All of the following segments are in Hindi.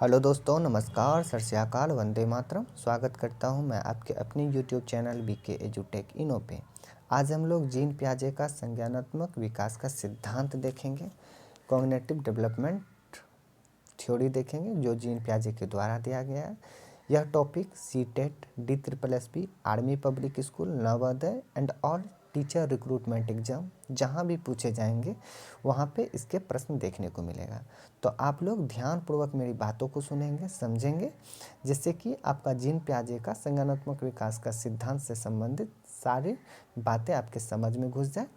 हेलो दोस्तों, नमस्कार, सत श्री अकाल, वंदे मातरम। स्वागत करता हूं मैं आपके अपने यूट्यूब चैनल बीके एजुटेक इनो पे। आज हम लोग जीन पियाजे का संज्ञानात्मक विकास का सिद्धांत देखेंगे, कॉग्निटिव डेवलपमेंट थ्योरी देखेंगे जो जीन पियाजे के द्वारा दिया गया है। यह topic CTET, DSSB, army public school, Navodaya and all teacher recruitment exam जहाँ भी पूछे जाएंगे वहाँ पे इसके प्रश्न देखने को मिलेगा। तो आप लोग ध्यानपूर्वक मेरी बातों को सुनेंगे, समझेंगे, जिससे कि आपका जीन पियाजे का संज्ञानात्मक विकास का सिद्धांत से संबंधित सारी बातें आपके समझ में घुस जाए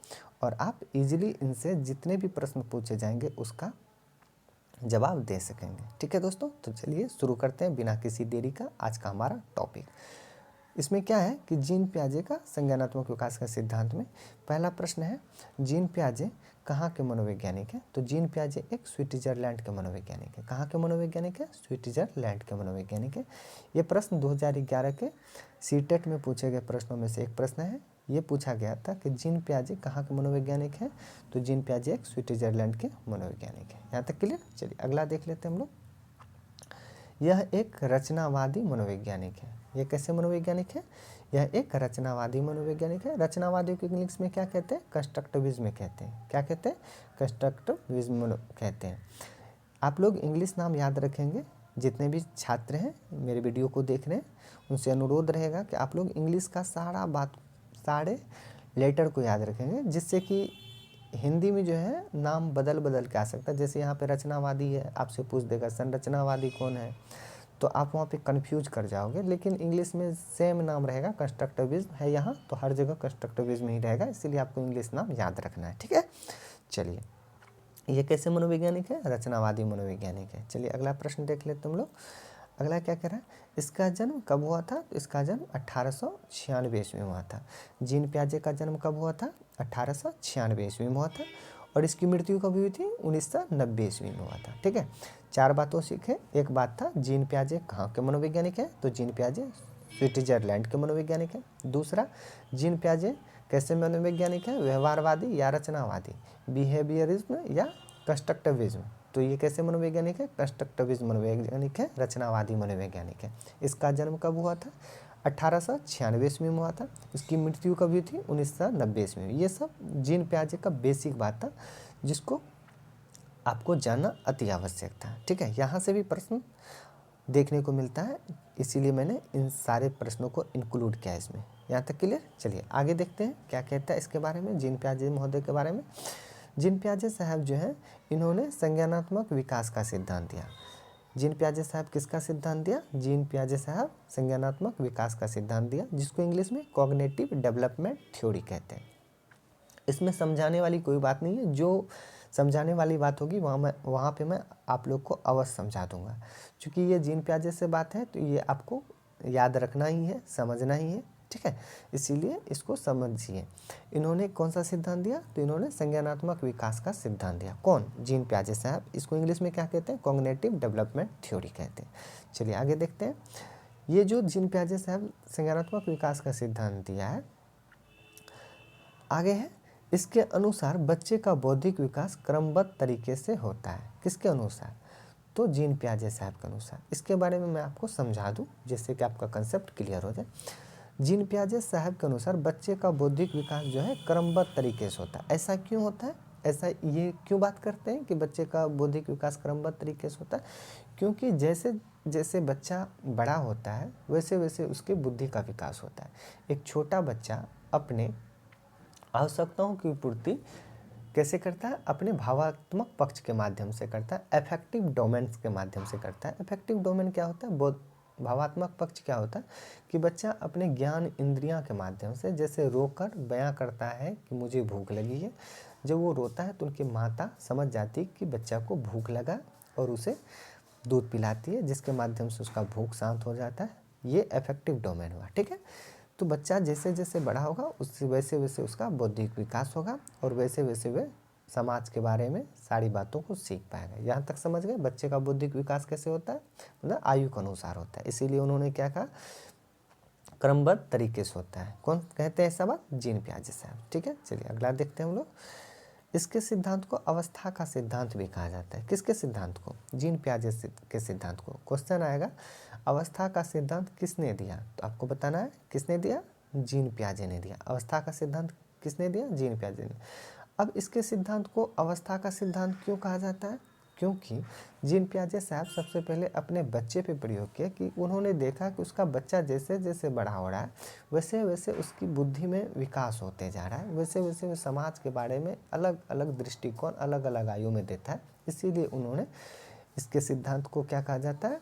और आप इजीली इनसे जितने भी प्रश्न पूछे जाएंगे उसका जवाब दे सकेंगे। ठीक है दोस्तों, तो चलिए शुरू करते हैं बिना किसी देरी का आज का हमारा टॉपिक। इसमें क्या है कि जीन पियाजे का संज्ञानात्मक विकास का सिद्धांत में पहला प्रश्न है, जीन पियाजे कहाँ के मनोवैज्ञानिक हैं? तो जीन पियाजे एक स्विट्जरलैंड के मनोवैज्ञानिक है। कहाँ के मनोवैज्ञानिक है? स्विट्जरलैंड के मनोवैज्ञानिक है। ये प्रश्न 2011 के सीटेट में पूछे गए प्रश्नों में से एक प्रश्न है। ये पूछा गया था कि जीन पियाजे कहाँ के मनोवैज्ञानिक हैं? तो जीन पियाजे एक स्विट्जरलैंड के मनोवैज्ञानिक है। यहाँ तक क्लियर? चलिए अगला देख लेते हैं हम लोग। यह एक रचनावादी मनोवैज्ञानिक है। यह कैसे मनोवैज्ञानिक है? यह एक रचनावादी मनोवैज्ञानिक है। रचनावादियों को इंग्लिश में क्या कहते हैं? कंस्ट्रक्टिविज्म कहते हैं। क्या कहते हैं? कंस्ट्रक्टिविज्म कहते हैं। आप लोग इंग्लिश नाम याद रखेंगे। जितने भी छात्र हैं मेरे वीडियो को देख रहे हैं उनसे अनुरोध रहेगा कि आप लोग इंग्लिश का सारे लेटर को याद रखेंगे, जिससे कि हिंदी में जो है नाम बदल बदल के आ सकता है। जैसे यहाँ पे रचनावादी है, आपसे पूछ देगा संरचनावादी कौन है, तो आप वहाँ पे कंफ्यूज कर जाओगे। लेकिन इंग्लिश में सेम नाम रहेगा, कंस्ट्रक्टिविज्म है यहाँ, तो हर जगह कंस्ट्रक्टिविज्म ही रहेगा, इसीलिए आपको इंग्लिश नाम याद रखना है। ठीक है, चलिए ये कैसे मनोवैज्ञानिक है? रचनावादी मनोवैज्ञानिक है। चलिए अगला प्रश्न देख लेते हम लोग। अगला क्या कह रहा है? इसका जन्म कब हुआ था? तो इसका जन्म 1896 ईस्वी में हुआ था। जीन पियाजे का जन्म कब हुआ था? 1896 ईस्वी में हुआ था। और इसकी मृत्यु कब हुई थी? 1990 ईस्वी में हुआ था। ठीक है, चार बातों सीखे। एक बात था जीन पियाजे कहाँ के मनोवैज्ञानिक है? तो जीन पियाजे स्विट्जरलैंड के मनोवैज्ञानिक है। दूसरा, जीन पियाजे कैसे मनोवैज्ञानिक है? व्यवहारवादी या रचनावादी, बिहेवियरिज्म या कंस्ट्रक्टिविज्म। तो ये कैसे मनोवैज्ञानिक है? कंस्ट्रक्टिविज्म मनोवैज्ञानिक है, रचनावादी मनोवैज्ञानिक है। इसका जन्म कब हुआ था? 1896 ईस्वी में हुआ था। इसकी मृत्यु कब हुई थी? 1990 ईस्वी में। ये सब जीन पियाजे का बेसिक बात था जिसको आपको जानना अति आवश्यक था। ठीक है, यहाँ से भी प्रश्न देखने को मिलता है, इसीलिए मैंने इन सारे प्रश्नों को इंक्लूड किया इसमें। यहाँ तक क्लियर? चलिए आगे देखते हैं क्या कहता है इसके बारे में, जीन पियाजे महोदय के बारे में। जीन पियाजे साहब जो है इन्होंने संज्ञानात्मक विकास का सिद्धांत दिया। जीन पियाजे साहब किसका सिद्धांत दिया? जीन पियाजे साहब संज्ञानात्मक विकास का सिद्धांत दिया, जिसको इंग्लिश में कॉग्निटिव डेवलपमेंट थ्योरी कहते हैं। इसमें समझाने वाली कोई बात नहीं है, जो समझाने वाली बात होगी वहाँ पे मैं आप लोग को अवश्य समझा दूंगा। क्योंकि ये जीन पियाजे से बात है तो ये आपको याद रखना ही है, समझना ही है। ठीक है, इसीलिए इसको समझिए। इन्होंने कौन सा सिद्धांत दिया? तो इन्होंने संज्ञानात्मक विकास का सिद्धांत दिया। कौन? जीन पियाजे साहब। इसको इंग्लिश में क्या कहते हैं? कॉग्निटिव डेवलपमेंट थ्योरी कहते हैं। चलिए आगे देखते हैं। ये जो जीन पियाजे साहब संज्ञानात्मक विकास का सिद्धांत दिया है, आगे है, इसके अनुसार बच्चे का बौद्धिक विकास क्रमबद्ध तरीके से होता है। किसके अनुसार? तो जीन पियाजे साहब के अनुसार। इसके बारे में मैं आपको समझा दूं जिससे कि आपका कंसेप्ट क्लियर हो जाए। जीन पियाजे साहब के अनुसार बच्चे का बौद्धिक विकास जो है क्रमबद्ध तरीके से होता है। ऐसा क्यों होता है? ऐसा ये क्यों बात करते हैं कि बच्चे का बौद्धिक विकास क्रमबद्ध तरीके से होता है? क्योंकि जैसे जैसे बच्चा बड़ा होता है वैसे वैसे उसके बुद्धि का विकास होता है। एक छोटा बच्चा अपने आवश्यकताओं की पूर्ति कैसे करता है? अपने भावात्मक पक्ष के माध्यम से करता है, अफेक्टिव डोमेन्स के माध्यम से करता है। अफेक्टिव डोमेन क्या होता है? भावात्मक पक्ष क्या होता है कि बच्चा अपने ज्ञान इंद्रियां के माध्यम से जैसे रोकर बयां करता है कि मुझे भूख लगी है। जब वो रोता है तो उनकी माता समझ जाती है कि बच्चा को भूख लगा और उसे दूध पिलाती है, जिसके माध्यम से उसका भूख शांत हो जाता है। ये अफेक्टिव डोमेन हुआ। ठीक है, तो बच्चा जैसे जैसे बड़ा होगा उससे वैसे वैसे उसका बौद्धिक विकास होगा और वैसे वैसे वे समाज के बारे में सारी बातों को सीख पाएगा। यहाँ तक समझ गए? बच्चे का बौद्धिक विकास कैसे होता है? मतलब आयु के अनुसार होता है। इसीलिए उन्होंने क्या कहा? क्रमबद्ध तरीके से होता है। कौन कहते हैं ऐसा बात? जीन पियाजे साहब। ठीक है, चलिए अगला देखते हैं हम लोग। इसके सिद्धांत को अवस्था का सिद्धांत भी कहा जाता है। किसके सिद्धांत को? जीन पियाजे के सिद्धांत को। क्वेश्चन आएगा अवस्था का सिद्धांत किसने दिया, तो आपको बताना है किसने दिया, जीन पियाजे ने दिया। अवस्था का सिद्धांत किसने दिया? जीन पियाजे ने। अब इसके सिद्धांत को अवस्था का सिद्धांत क्यों कहा जाता है? क्योंकि जीन पियाजे साहब सबसे पहले अपने बच्चे पे प्रयोग किया कि उन्होंने देखा कि उसका बच्चा जैसे जैसे बड़ा हो रहा है वैसे वैसे उसकी बुद्धि में विकास होते जा रहा है, वैसे वैसे वो समाज के बारे में अलग अलग दृष्टिकोण अलग अलग आयु में देता है। इसीलिए उन्होंने इसके सिद्धांत को क्या कहा जाता है?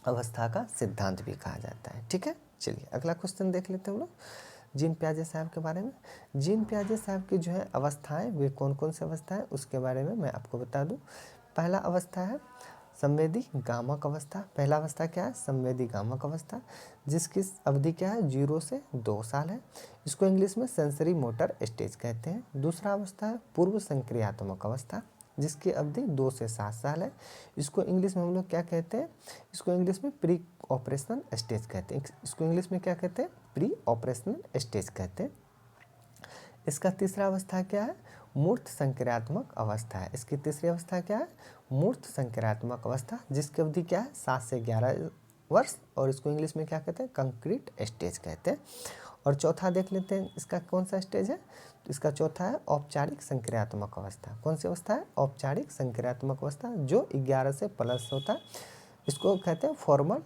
अवस्था का सिद्धांत भी कहा जाता है। ठीक है, चलिए अगला क्वेश्चन देख लेते हैं हम लोग जीन पियाजे साहब के बारे में। जीन पियाजे साहब की जो है अवस्थाएं, वे कौन कौन सी अवस्था है उसके बारे में मैं आपको बता दूं। पहला अवस्था है संवेदी गामक अवस्था। पहला अवस्था क्या है? संवेदी गामक अवस्था, जिसकी अवधि क्या है? 0 से 2 साल है। इसको इंग्लिश में सेंसरी मोटर स्टेज कहते हैं। दूसरा अवस्था है पूर्व संक्रियात्मक अवस्था, जिसकी अवधि 2 से 7 साल है। इसको इंग्लिश में हम लोग क्या कहते हैं? इसको इंग्लिश में प्री ऑपरेशनल स्टेज कहते हैं। इसको इंग्लिश में क्या कहते हैं? प्री ऑपरेशनल स्टेज कहते हैं। इसका तीसरा अवस्था क्या है? मूर्त संक्रियात्मक अवस्था है। इसकी तीसरी अवस्था क्या है? मूर्त संक्रियात्मक अवस्था, जिसकी अवधि क्या है? 7 से 11 वर्ष, और इसको इंग्लिश में क्या कहते हैं? कंक्रीट स्टेज कहते हैं। और चौथा देख लेते हैं इसका कौन सा स्टेज है, तो इसका चौथा है औपचारिक संक्रियात्मक अवस्था। कौन सी अवस्था है? औपचारिक संक्रियात्मक अवस्था, जो 11 से प्लस होता है। इसको कहते हैं फॉर्मल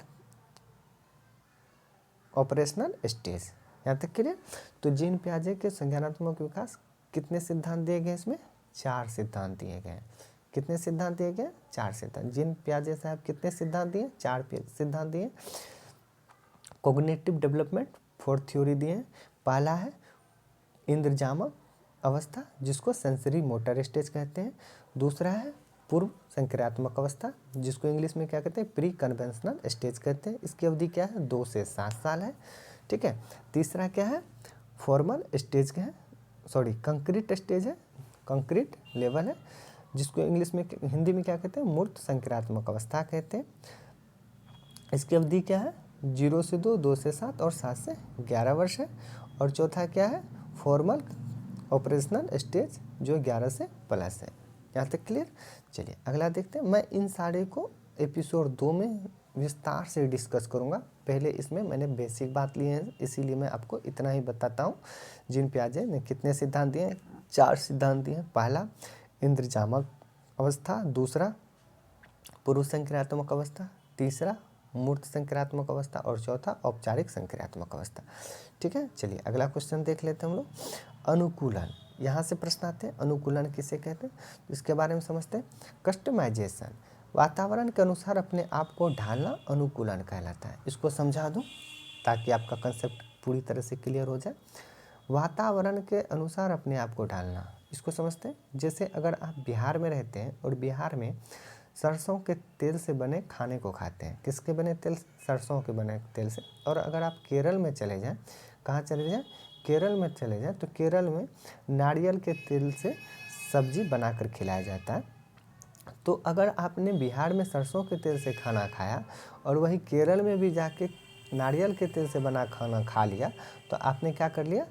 ऑपरेशनल स्टेज। यहाँ तक क्लियर? तो जीन पियाजे के संज्ञानात्मक विकास कितने सिद्धांत दिए गए? इसमें 4 सिद्धांत दिए गए। कितने सिद्धांत दिए गए? 4 सिद्धांत। जीन पियाजे साहब कितने सिद्धांत दिए? 4 सिद्धांत दिए। कॉग्निटिव डेवलपमेंट 4 थ्योरी दिए। पहला है इंद्रजामक अवस्था, जिसको सेंसरी मोटर स्टेज कहते हैं। दूसरा है पूर्व संक्रियात्मक अवस्था, जिसको इंग्लिश में क्या कहते हैं? प्री कन्वेंशनल स्टेज कहते हैं। इसकी अवधि क्या है? 2 से 7 साल है। ठीक है। तीसरा क्या है? फॉर्मल स्टेज का है, सॉरी कंक्रीट स्टेज है, कंक्रीट लेवल है, जिसको इंग्लिश में हिंदी में क्या कहते हैं? मूर्त संक्रियात्मक अवस्था कहते हैं। इसकी अवधि क्या है? 0 से 2, 2 से 7 और 7 से 11 वर्ष है। और चौथा क्या है? फॉर्मल ऑपरेशनल स्टेज, जो 11 से प्लस है। यहाँ तक क्लियर? चलिए अगला देखते हैं। मैं इन सारे को एपिसोड 2 में विस्तार से डिस्कस करूँगा। पहले इसमें मैंने बेसिक बात ली है, इसीलिए मैं आपको इतना ही बताता हूँ। जीन पियाजे ने कितने सिद्धांत दिए? 4 सिद्धांत दिए। पहला इंद्रजामक अवस्था, दूसरा पूर्व संक्रियात्मक अवस्था, तीसरा मूर्त संक्रियात्मक अवस्था और चौथा औपचारिक संक्रियात्मक अवस्था। ठीक है, चलिए अगला क्वेश्चन देख लेते हैं हम लोग। अनुकूलन, यहाँ से प्रश्न आते हैं। अनुकूलन किसे कहते हैं, इसके बारे में समझते हैं। कस्टमाइजेशन, वातावरण के अनुसार अपने आप को ढालना अनुकूलन कहलाता है। इसको समझा दूँ ताकि आपका कंसेप्ट पूरी तरह से क्लियर हो जाए। वातावरण के अनुसार अपने आप को ढालना, इसको समझते हैं। जैसे अगर आप बिहार में रहते हैं और बिहार में सरसों के तेल से बने खाने को खाते हैं। किसके बने तेल? सरसों के बने तेल से। और अगर आप केरल में चले जाएं, कहाँ चले जाएं? केरल में चले जाएं, तो केरल में नारियल के तेल से सब्जी बनाकर खिलाया जाता है। तो अगर आपने बिहार में सरसों के तेल से खाना खाया और वही केरल में भी जाके नारियल के तेल से बना खाना खा लिया, तो आपने क्या कर लिया?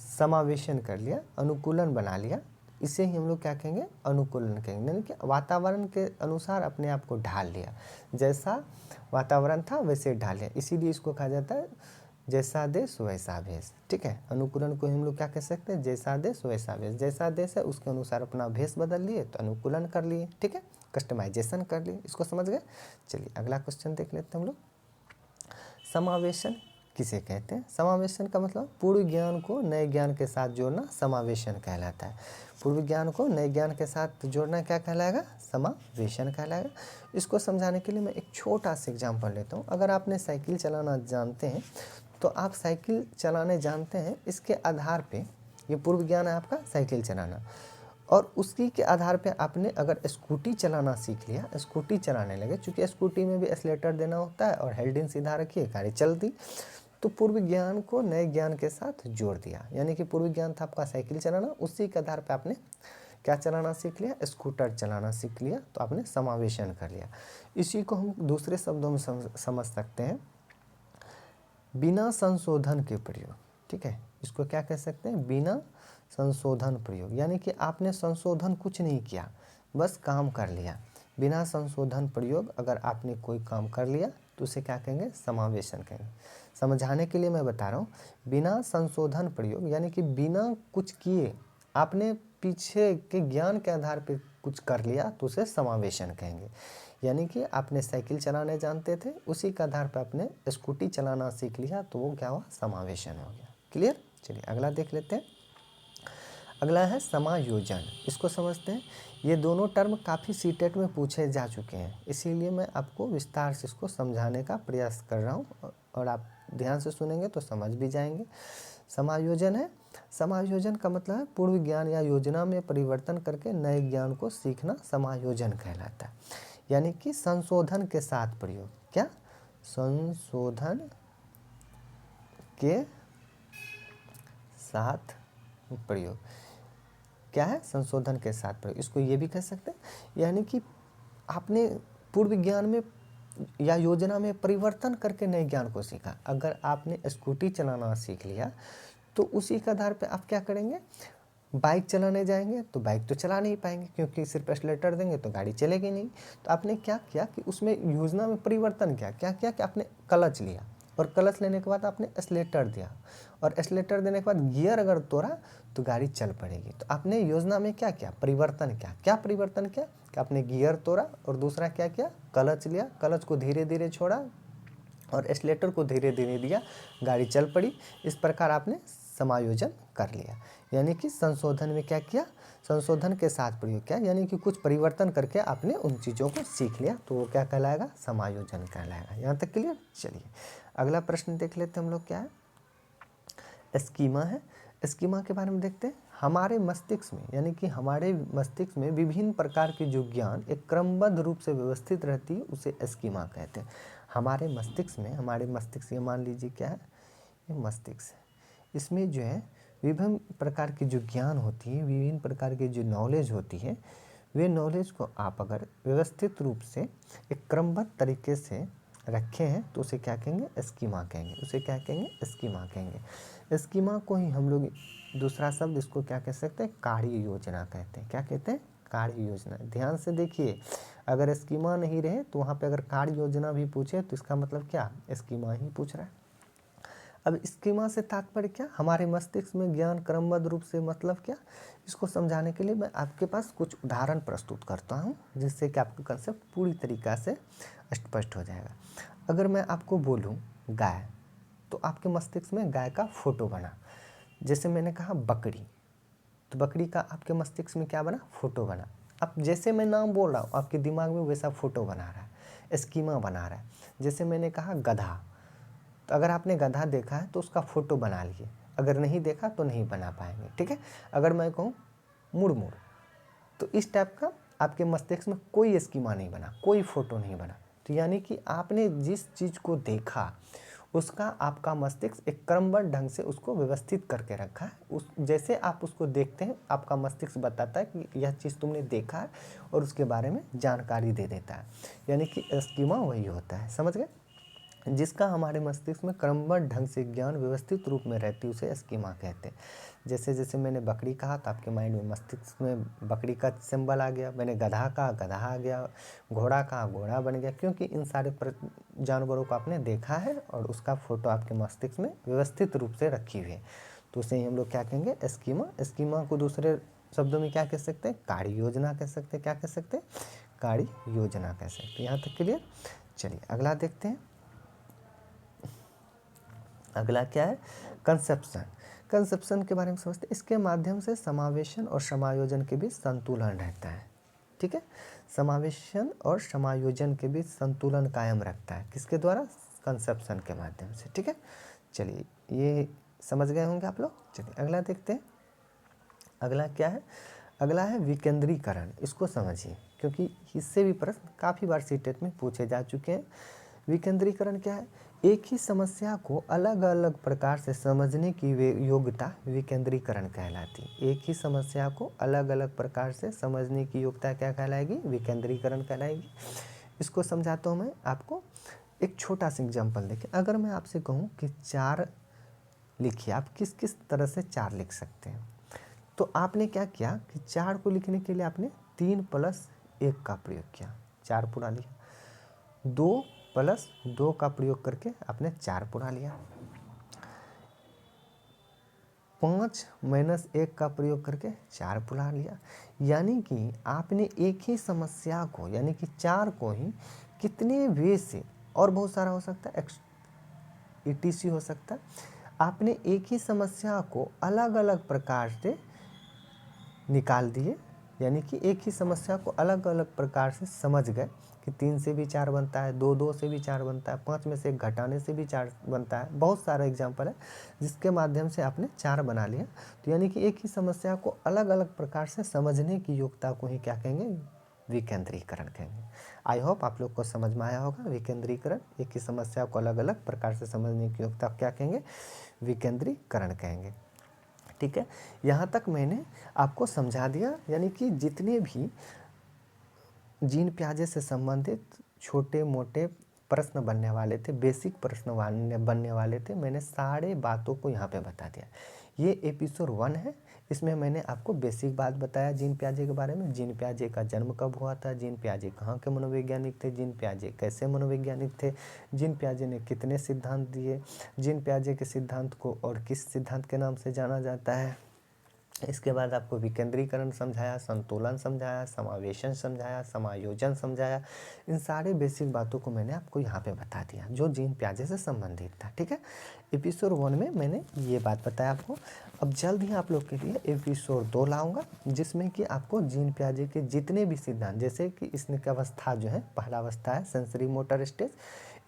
समावेशन कर लिया, अनुकूलन बना लिया। इसे ही हम लोग क्या कहेंगे? अनुकूलन कहेंगे। यानी कि वातावरण के अनुसार अपने आप को ढाल लिया, जैसा वातावरण था वैसे ढाल लिया। इसीलिए इसको कहा जाता है जैसा देश वैसा भेष। ठीक है, अनुकूलन को हम लोग क्या कह सकते हैं? जैसा देश वैसा भेष। जैसा देश है उसके अनुसार अपना भेष बदल लिए तो अनुकूलन कर लिए। ठीक है, कस्टमाइजेशन कर लिए। इसको समझ गए? चलिए अगला क्वेश्चन देख लेते हैं हम लोग। समावेशन किसे कहते हैं? समावेशन का मतलब पूर्व ज्ञान को नए ज्ञान के साथ जोड़ना समावेशन कहलाता है। पूर्व ज्ञान को नए ज्ञान के साथ जोड़ना क्या कहलाएगा? समावेशन कहलाएगा। इसको समझाने के लिए मैं एक छोटा सा एग्जांपल लेता हूँ। अगर आपने साइकिल चलाना जानते हैं, तो आप साइकिल चलाने जानते हैं, इसके आधार पे ये पूर्व ज्ञान है आपका साइकिल चलाना। और उसी के आधार पे आपने अगर स्कूटी चलाना सीख लिया, स्कूटी चलाने लगे, चूँकि स्कूटी में भी एक्सीलेटर देना होता है और हेल्डिंग सीधा रखिए, गाड़ी चलती। तो पूर्व ज्ञान को नए ज्ञान के साथ जोड़ दिया, यानी कि पूर्व ज्ञान था आपका साइकिल चलाना, उसी के आधार पे आपने क्या चलाना सीख लिया? स्कूटर चलाना सीख लिया। तो आपने समावेशन कर लिया। इसी को हम दूसरे शब्दों में समझ सकते हैं, बिना संशोधन के प्रयोग। ठीक है, इसको क्या कह सकते हैं? बिना संशोधन प्रयोग, यानी कि आपने संशोधन कुछ नहीं किया, बस काम कर लिया। बिना संशोधन प्रयोग अगर आपने कोई काम कर लिया तो उसे क्या कहेंगे? समावेशन कहेंगे। समझाने के लिए मैं बता रहा हूँ, बिना संशोधन प्रयोग यानी कि बिना कुछ किए आपने पीछे के ज्ञान के आधार पर कुछ कर लिया तो उसे समावेशन कहेंगे। यानी कि आपने साइकिल चलाने जानते थे, उसी के आधार पर आपने स्कूटी चलाना सीख लिया तो वो क्या हुआ? समावेशन हो गया। क्लियर? चलिए अगला देख लेते हैं। अगला है समायोजन। इसको समझते हैं। ये दोनों टर्म काफ़ी सीटेट में पूछे जा चुके हैं, इसीलिए मैं आपको विस्तार से इसको समझाने का प्रयास कर रहा हूँ और आप ध्यान से सुनेंगे तो समझ भी जाएंगे। समायोजन है, समायोजन का मतलब है पूर्व ज्ञान या योजना में परिवर्तन करके नए ज्ञान को सीखना समायोजन कहलाता है। यानी कि संशोधन के साथ प्रयोग। क्या? संशोधन के साथ प्रयोग। क्या है? संशोधन के साथ प्रयोग। इसको ये भी कह सकते हैं, यानी कि आपने पूर्व ज्ञान में या योजना में परिवर्तन करके नए ज्ञान को सीखा। अगर आपने स्कूटी चलाना सीख लिया तो उसी के आधार पे आप क्या करेंगे? बाइक चलाने जाएंगे तो बाइक तो चला नहीं पाएंगे, क्योंकि सिर्फ एक्सीलेटर देंगे तो गाड़ी चलेगी नहीं। तो आपने क्या किया कि उसमें योजना में परिवर्तन किया। क्या किया कि आपने क्लच लिया और क्लच लेने के बाद आपने एक्सीलेटर दिया और एक्सीलेटर देने के बाद गियर अगर तोड़ा तो गाड़ी चल पड़ेगी। तो आपने योजना में क्या किया? परिवर्तन किया। क्या परिवर्तन किया? कि आपने गियर तोड़ा और दूसरा क्या किया? क्लच लिया, क्लच को धीरे धीरे छोड़ा और एक्सीलेटर को धीरे धीरे दिया, गाड़ी चल पड़ी। इस प्रकार आपने समायोजन कर लिया। यानी कि संशोधन में क्या किया? संशोधन के साथ प्रयोग किया, यानी कि कुछ परिवर्तन करके आपने उन चीज़ों को सीख लिया तो वो क्या कहलाएगा? समायोजन कहलाएगा। यहाँ तक क्लियर? चलिए अगला प्रश्न देख लेते हैं हम लोग। क्या है? स्कीमा है। स्कीमा के बारे में देखते हैं। हमारे मस्तिष्क में, यानी कि हमारे मस्तिष्क में विभिन्न प्रकार के जो ज्ञान एक क्रमबद्ध रूप से व्यवस्थित रहती है उसे स्कीमा कहते हैं। हमारे मस्तिष्क में, हमारे मस्तिष्क, ये मान लीजिए क्या है? ये मस्तिष्क है। इसमें जो है विभिन्न प्रकार की जो ज्ञान होती है, विभिन्न प्रकार की जो नॉलेज होती है, वे नॉलेज को आप अगर व्यवस्थित रूप से एक क्रमबद्ध तरीके से रखे हैं तो उसे क्या कहेंगे? स्कीमा कहेंगे। उसे क्या कहेंगे? स्कीमा कहेंगे। स्कीमा को ही हम लोग दूसरा शब्द इसको क्या कह सकते हैं? कार्य योजना कहते हैं। क्या कहते हैं? कार्य योजना। ध्यान से देखिए, अगर स्कीमा नहीं रहे तो वहाँ पे अगर कार्य योजना भी पूछे तो इसका मतलब क्या? स्कीमा ही पूछ रहा है। अब स्कीमा से तात्पर्य क्या? हमारे मस्तिष्क में ज्ञान क्रमबद्ध रूप से मतलब क्या? इसको समझाने के लिए मैं आपके पास कुछ उदाहरण प्रस्तुत करता हूँ, जिससे कि आपका कंसेप्ट पूरी तरीक़ा से स्पष्ट हो जाएगा। अगर मैं आपको बोलूँ गाय, तो आपके मस्तिष्क में गाय का फोटो बना। जैसे मैंने कहा बकरी, तो बकरी का आपके मस्तिष्क में क्या बना? फोटो बना। अब जैसे मैं नाम बोल रहा हूँ आपके दिमाग में वैसा फोटो बना रहा है, स्कीमा बना रहा है। जैसे मैंने कहा गधा, तो अगर आपने गधा देखा है तो उसका फोटो बना लिए, अगर नहीं देखा तो नहीं बना पाएंगे। ठीक है? अगर मैं कहूँ मुड़मुड़, तो इस टाइप का आपके मस्तिष्क में कोई स्कीमा नहीं बना, कोई फोटो नहीं बना। तो यानी कि आपने जिस चीज़ को देखा उसका आपका मस्तिष्क एक क्रमबद्ध ढंग से उसको व्यवस्थित करके रखा है। उस जैसे आप उसको देखते हैं आपका मस्तिष्क बताता है कि यह चीज़ तुमने देखा है और उसके बारे में जानकारी दे देता है। यानी कि स्कीमा वही होता है। समझ गए? जिसका हमारे मस्तिष्क में क्रमबद्ध ढंग से ज्ञान व्यवस्थित रूप में रहती है उसे स्कीमा कहते हैं। जैसे जैसे मैंने बकरी कहा तो आपके माइंड में, मस्तिष्क में बकरी का सिंबल आ गया। मैंने गधा कहा, गधा आ गया। घोड़ा कहा, घोड़ा बन गया, क्योंकि इन सारे जानवरों को आपने देखा है और उसका फोटो आपके मस्तिष्क में व्यवस्थित रूप से रखी हुई है। तो उसे हम लोग क्या कहेंगे? स्कीमा। स्कीमा को दूसरे शब्दों में क्या कह सकते हैं? कार्य योजना कह सकते हैं। क्या कह सकते हैं? कार्य योजना कह सकते हैं। यहाँ तक क्लियर? चलिए अगला देखते हैं। अगला क्या है? कंसेप्शन। कंसेप्शन के बारे में समझते हैं। इसके माध्यम से समावेशन और समायोजन के बीच संतुलन रहता है। ठीक है? समावेशन और समायोजन के बीच संतुलन कायम रखता है। किसके द्वारा? कंसेप्शन के माध्यम से। ठीक है? चलिए ये समझ गए होंगे आप लोग। चलिए अगला देखते हैं। अगला क्या है? अगला है विकेंद्रीकरण। इसको समझिए, क्योंकि इससे भी प्रश्न काफ़ी बार सीटेट में पूछे जा चुके हैं। विकेंद्रीकरण क्या है? एक ही समस्या को अलग अलग प्रकार से समझने की योग्यता विकेंद्रीकरण कहलाती है। एक ही समस्या को अलग अलग प्रकार से समझने की योग्यता क्या कहलाएगी? विकेंद्रीकरण कहलाएगी। इसको समझाता हूँ मैं आपको। एक छोटा सा एग्जाम्पल देखिए। अगर मैं आपसे कहूँ कि 4 लिखिए, आप किस किस तरह से 4 लिख सकते हैं? तो आपने क्या किया कि 4 को लिखने के लिए आपने 3 + 1 का प्रयोग किया, 4 पूरा लिया। 2 + 2 का प्रयोग करके आपने 4 पूरा लिया। 5 - 1 का प्रयोग करके 4 पूरा लिया। यानी कि आपने एक ही समस्या को, यानी कि 4 को ही कितने वे से, और बहुत सारा हो सकता है, ETC हो सकता है, आपने एक ही समस्या को अलग अलग प्रकार से निकाल दिए। यानी कि एक ही समस्या को अलग अलग प्रकार से समझ गए कि 3 से भी 4 बनता है, 2 से भी 4 बनता है, 5 में से 1 घटाने से भी 4 बनता है। बहुत सारा एग्जाम्पल है जिसके माध्यम से आपने 4 बना लिया। तो यानी कि एक ही समस्या को अलग अलग प्रकार से समझने की योग्यता को ही क्या कहेंगे, विकेंद्रीकरण कहेंगे। आई होप आप लोग को समझ में आया होगा। विकेंद्रीकरण, एक ही समस्या को अलग अलग प्रकार से समझने की योग्यता क्या कहेंगे, विकेंद्रीकरण कहेंगे। ठीक है, यहाँ तक मैंने आपको समझा दिया। यानी कि जितने भी जीन पियाजे से संबंधित छोटे मोटे प्रश्न बनने वाले थे, बेसिक प्रश्न बनने वाले थे, मैंने सारे बातों को यहाँ पे बता दिया। ये एपिसोड 1 है। इसमें मैंने आपको बेसिक बात बताया जीन पियाजे के बारे में। जीन पियाजे का जन्म कब हुआ था, जीन पियाजे कहाँ के मनोवैज्ञानिक थे, जीन पियाजे कैसे मनोवैज्ञानिक थे, जीन पियाजे ने कितने सिद्धांत दिए, जीन पियाजे के सिद्धांत को और किस सिद्धांत के नाम से जाना जाता है। इसके बाद आपको विकेंद्रीकरण समझाया, संतुलन समझाया, समावेशन समझाया, समायोजन समझाया। इन सारे बेसिक बातों को मैंने आपको यहाँ पे बता दिया जो जीन पियाजे से संबंधित था। ठीक है, एपिसोड 1 में मैंने ये बात बताया आपको। अब जल्द ही आप लोग के लिए एपिसोड 2 लाऊंगा, जिसमें कि आपको जीन पियाजे के जितने भी सिद्धांत, जैसे कि स्नेक अवस्था जो है, पहला अवस्था है सेंसरी मोटर स्टेज,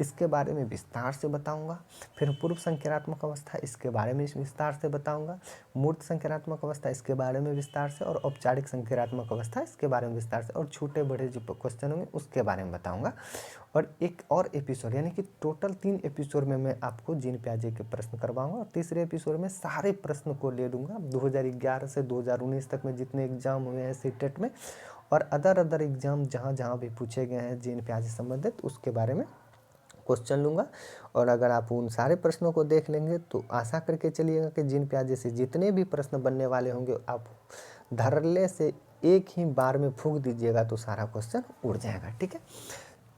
इसके बारे में विस्तार से बताऊंगा। फिर पूर्व संक्रियात्मक अवस्था, इसके बारे में विस्तार से बताऊंगा। मूर्त संक्रियात्मक अवस्था, इसके बारे में विस्तार से, और औपचारिक संक्रियात्मक अवस्था, इसके बारे में विस्तार से, और छोटे बड़े जो क्वेश्चन होंगे उसके बारे में बताऊंगा। और एक और एपिसोड, यानी कि टोटल 3 एपिसोड में मैं आपको जीन पियाजे के प्रश्न करवाऊंगा, और तीसरे एपिसोड में सारे प्रश्न को ले लूँगा 2011 से 2019 तक में जितने एग्जाम हुए हैं सीटेट में, और अदर एग्जाम जहाँ जहाँ भी पूछे गए हैं जीन पियाजे से संबंधित, उसके बारे में क्वेश्चन लूँगा। और अगर आप उन सारे प्रश्नों को देख लेंगे तो आशा करके चलिएगा कि जीन पियाजे से जितने भी प्रश्न बनने वाले होंगे, आप धड़ल्ले से एक ही बार में फूंक दीजिएगा तो सारा क्वेश्चन उड़ जाएगा। ठीक है,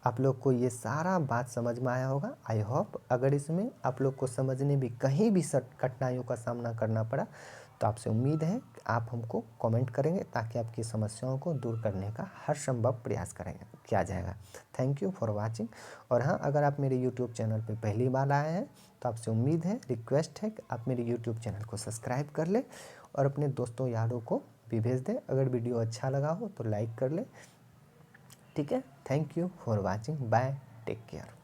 आप लोग को ये सारा बात समझ में आया होगा, आई होप। अगर इसमें आप लोग को समझने भी कहीं भी कठिनाइयों का सामना करना पड़ा तो आपसे उम्मीद है कि आप हमको कमेंट करेंगे, ताकि आपकी समस्याओं को दूर करने का हर संभव प्रयास किया जाएगा। Thank you for watching. और हाँ, अगर आप मेरे यूट्यूब चैनल पर पहली बार आए हैं तो आपसे उम्मीद है, रिक्वेस्ट है कि आप मेरे यूट्यूब चैनल को सब्सक्राइब कर लें और अपने दोस्तों यारों को भी भेज दें। अगर वीडियो अच्छा लगा हो तो लाइक कर लें। ठीक है, thank you for watching, bye, take care.